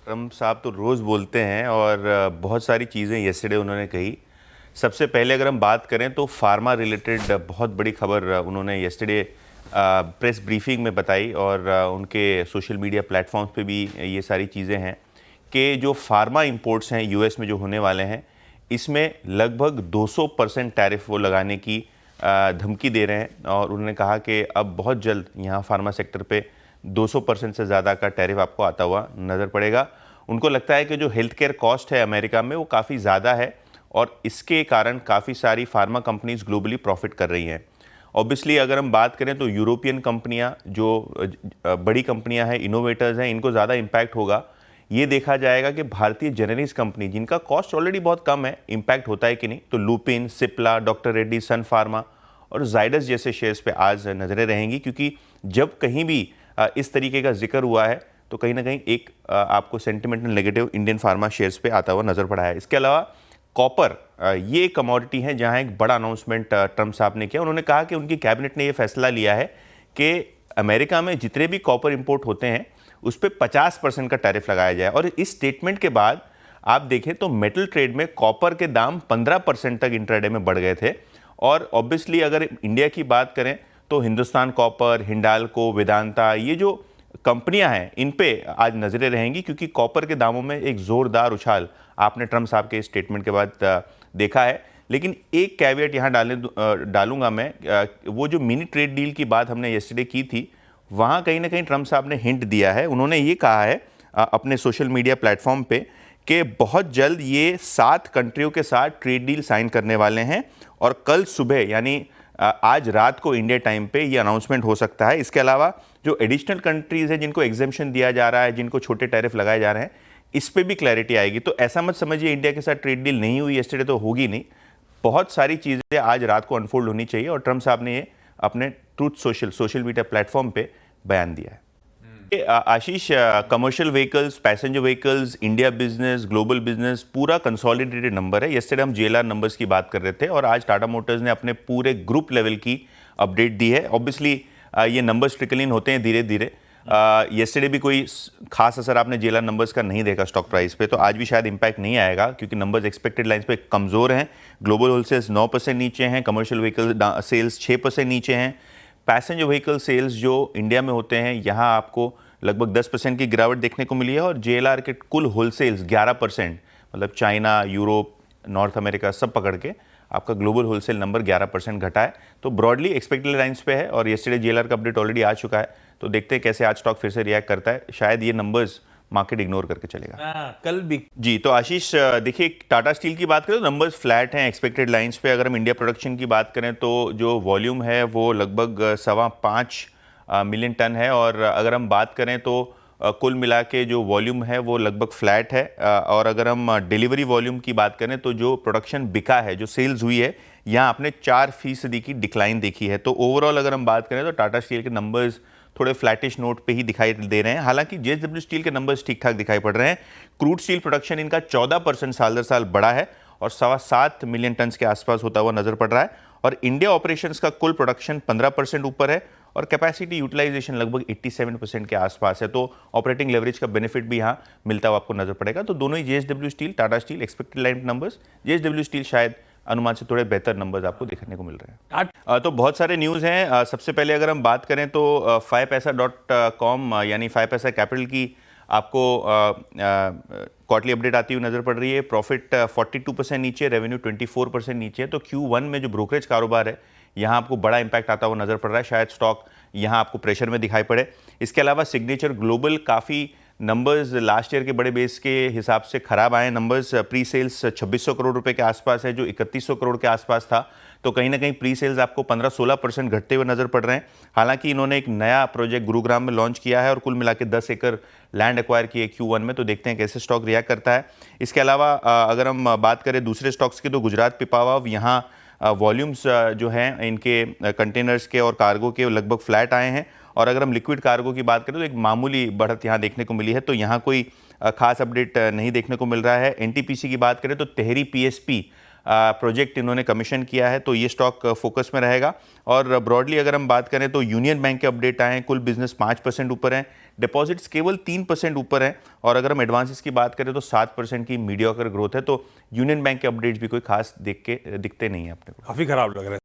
Trump साहब तो रोज़ बोलते हैं और बहुत सारी चीज़ें येस्टरडे उन्होंने कही। सबसे पहले अगर हम बात करें तो फार्मा रिलेटेड बहुत बड़ी खबर उन्होंने येस्टरडे प्रेस ब्रीफिंग में बताई और उनके सोशल मीडिया प्लेटफॉर्म्स पे भी ये सारी चीज़ें हैं कि जो फार्मा इंपोर्ट्स हैं यूएस में जो होने वाले हैं, इसमें लगभग 200% टैरिफ वो लगाने की धमकी दे रहे हैं और उन्होंने कहा कि अब बहुत जल्द यहाँ फार्मा सेक्टर पे 200% से ज़्यादा का टैरिफ आपको आता हुआ नज़र पड़ेगा। उनको लगता है कि जो हेल्थ केयर कॉस्ट है अमेरिका में वो काफ़ी ज़्यादा है और इसके कारण काफ़ी सारी फार्मा कंपनीज ग्लोबली प्रॉफिट कर रही हैं। ऑब्वियसली अगर हम बात करें तो यूरोपियन कंपनियां जो बड़ी कंपनियां हैं, इनोवेटर्स हैं, इनको ज़्यादा इम्पैक्ट होगा। ये देखा जाएगा कि भारतीय जेनेरिक्स कंपनी जिनका कॉस्ट ऑलरेडी बहुत कम है, इम्पैक्ट होता है कि नहीं। तो लुपिन, सिप्ला, डॉक्टर रेड्डी, सन फार्मा और जाइडस जैसे शेयर्स पे आज नज़रें रहेंगी, क्योंकि जब कहीं भी इस तरीके का जिक्र हुआ है तो कहीं ना कहीं एक आपको sentimental negative Indian pharma shares पे आता हुआ नज़र पड़ा है। इसके अलावा कॉपर, ये कमोडिटी है जहां एक बड़ा अनाउंसमेंट ट्रम्प साहब ने किया। उन्होंने कहा कि उनकी कैबिनेट ने यह फैसला लिया है कि अमेरिका में जितने भी कॉपर इंपोर्ट होते हैं उस पर 50% का टैरिफ लगाया जाए। और इस स्टेटमेंट के बाद आप देखें तो मेटल ट्रेड में कॉपर के दाम 15% तक इंट्राडे में बढ़ गए थे। और ऑब्वियसली अगर इंडिया की बात करें तो हिंदुस्तान कॉपर, हिंडाल्को, वेदांता, ये जो कंपनियां हैं इन पे आज नजरें रहेंगी, क्योंकि कॉपर के दामों में एक जोरदार उछाल आपने ट्रम्प साहब के स्टेटमेंट के बाद देखा है। लेकिन एक कैविएट यहाँ डालूंगा मैं, वो जो मिनी ट्रेड डील की बात हमने येस्टरडे की थी, वहाँ कहीं ना कहीं ट्रम्प साहब ने हिंट दिया है। उन्होंने ये कहा है अपने सोशल मीडिया प्लेटफॉर्म पे कि बहुत जल्द ये 7 कंट्रियों के साथ ट्रेड डील साइन करने वाले हैं और कल सुबह यानी आज रात को इंडिया टाइम पे ये अनाउंसमेंट हो सकता है। इसके अलावा जो एडिशनल कंट्रीज़ हैं जिनको एग्जेम्पशन दिया जा रहा है, जिनको छोटे टैरिफ लगाए जा रहे हैं, इस पे भी क्लैरिटी आएगी। तो ऐसा मत समझिए इंडिया के साथ ट्रेड डील नहीं हुई येस्टरडे, तो होगी नहीं। बहुत सारी चीज़ें आज रात को अनफोल्ड होनी चाहिए और ट्रम्प साहब ने ये अपने ट्रूथ सोशल मीडिया प्लेटफॉर्म पे बयान दिया है। Ashish, commercial vehicles, passenger vehicles, India business, global business, पूरा कंसोलिडेटेड नंबर है। येस्टरडे हम जेएलआर नंबर्स की बात कर रहे थे और आज टाटा मोटर्स ने अपने पूरे ग्रुप लेवल की अपडेट दी है। ऑब्वियसली ये नंबर्स ट्रिकल इन होते हैं धीरे धीरे। येस्टरडे भी कोई खास असर आपने जेएलआर नंबर्स का नहीं देखा स्टॉक प्राइस पे, तो आज भी शायद इंपैक्ट नहीं आएगा क्योंकि नंबर्स एक्सपेक्टेड लाइंस पे कमज़ोर हैं। ग्लोबल होलसेल्स 9% नीचे हैं, कमर्शियल व्हीकल सेल्स 6% नीचे हैं। पैसेंजर व्हीकल सेल्स जो इंडिया में होते हैं यहाँ आपको लगभग 10% की गिरावट देखने को मिली है और जेएलआर के कुल होलसेल्स 11%, मतलब चाइना, यूरोप, नॉर्थ अमेरिका सब पकड़ के आपका ग्लोबल होलसेल नंबर 11% घटा है। तो ब्रॉडली एक्सपेक्टेड लाइंस पे है और येस्टरडे जेएलआर का अपडेट ऑलरेडी आ चुका है, तो देखते हैं कैसे आज स्टॉक फिर से रिएक्ट करता है। शायद ये नंबर्स मार्केट इग्नोर करके चलेगा कल भी। जी, तो आशीष देखिए टाटा स्टील की बात करें तो नंबर्स फ्लैट हैं एक्सपेक्टेड लाइंस पे। अगर हम इंडिया प्रोडक्शन की बात करें तो जो वॉल्यूम है वो लगभग 5.25 मिलियन टन है और अगर हम बात करें तो कुल मिला के जो वॉल्यूम है वो लगभग फ्लैट है। और अगर हम डिलीवरी वॉल्यूम की बात करें तो जो प्रोडक्शन बिका है, जो सेल्स हुई है, यहाँ आपने 4% की डिक्लाइन देखी है। तो ओवरऑल अगर हम बात करें तो टाटा स्टील के नंबर्स थोड़े फ्लैटिश नोट पे ही दिखाई दे रहे हैं। हालांकि जेएसडब्ल्यू स्टील के नंबर्स ठीक ठाक दिखाई पड़ रहे हैं। क्रूड स्टील प्रोडक्शन इनका 14% साल दर साल बढ़ा है और 7.25 मिलियन टन के आसपास होता हुआ नजर पड़ रहा है। और इंडिया ऑपरेशंस का कुल प्रोडक्शन 15% ऊपर है और कैपेसिटी यूटिलाइजेशन लगभग 87% के आसपास है। तो ऑपरेटिंग लेवरेज का बेनिफिट भी यहाँ मिलता हुआ आपको नजर पड़ेगा। तो दोनों ही JSW steel, Tata steel expected line numbers, JSW steel शायद अनुमान से थोड़े बेहतर नंबर्स आपको देखने को मिल रहे हैं। तो बहुत सारे न्यूज़ हैं। सबसे पहले अगर हम बात करें तो 5paisa.com यानी 5paisa कैपिटल की आपको क्वार्टरली अपडेट आती हुई नजर पड़ रही है। प्रॉफिट 42% नीचे, रेवेन्यू 24% नीचे है। तो Q1 में जो ब्रोकरेज कारोबार है यहाँ आपको बड़ा इंपैक्ट आता हुआ नजर पड़ रहा है। शायद स्टॉक यहाँ आपको प्रेशर में दिखाई पड़े। इसके अलावा सिग्नेचर ग्लोबल, काफ़ी नंबर्स लास्ट ईयर के बड़े बेस के हिसाब से खराब आए नंबर्स। प्री सेल्स 2600 करोड़ रुपए के आसपास है जो 3100 करोड़ के आसपास था। तो कहीं ना कहीं प्री सेल्स आपको 15-16% घटते हुए नजर पड़ रहे हैं। हालांकि इन्होंने एक नया प्रोजेक्ट गुरुग्राम में लॉन्च किया है और कुल मिला के 10 एकड़ लैंड एक्वायर की है Q1 में। तो देखते हैं कैसे स्टॉक रिएक्ट करता है। इसके अलावा अगर हम बात करें दूसरे स्टॉक्स की तो गुजरात पिपावाव, यहाँ वॉल्यूम्स जो हैं इनके कंटेनर्स के और कार्गो के लगभग फ्लैट आए हैं। और अगर हम लिक्विड कार्गो की बात करें तो एक मामूली बढ़त यहाँ देखने को मिली है। तो यहाँ कोई खास अपडेट नहीं देखने को मिल रहा है। एनटीपीसी की बात करें तो तेहरी पीएसपी प्रोजेक्ट इन्होंने कमीशन किया है, तो ये स्टॉक फोकस में रहेगा। और ब्रॉडली अगर हम बात करें तो यूनियन बैंक के अपडेट आए हैं, कुल बिजनेस 5% ऊपर है, डिपॉजिट्स केवल 3% ऊपर हैं, और अगर हम एडवांसेस की बात करें तो 7% की मीडियोकर ग्रोथ है। तो यूनियन बैंक के अपडेट्स भी कोई खास दिखते नहीं है अपने को। काफी खराब लग रहा है।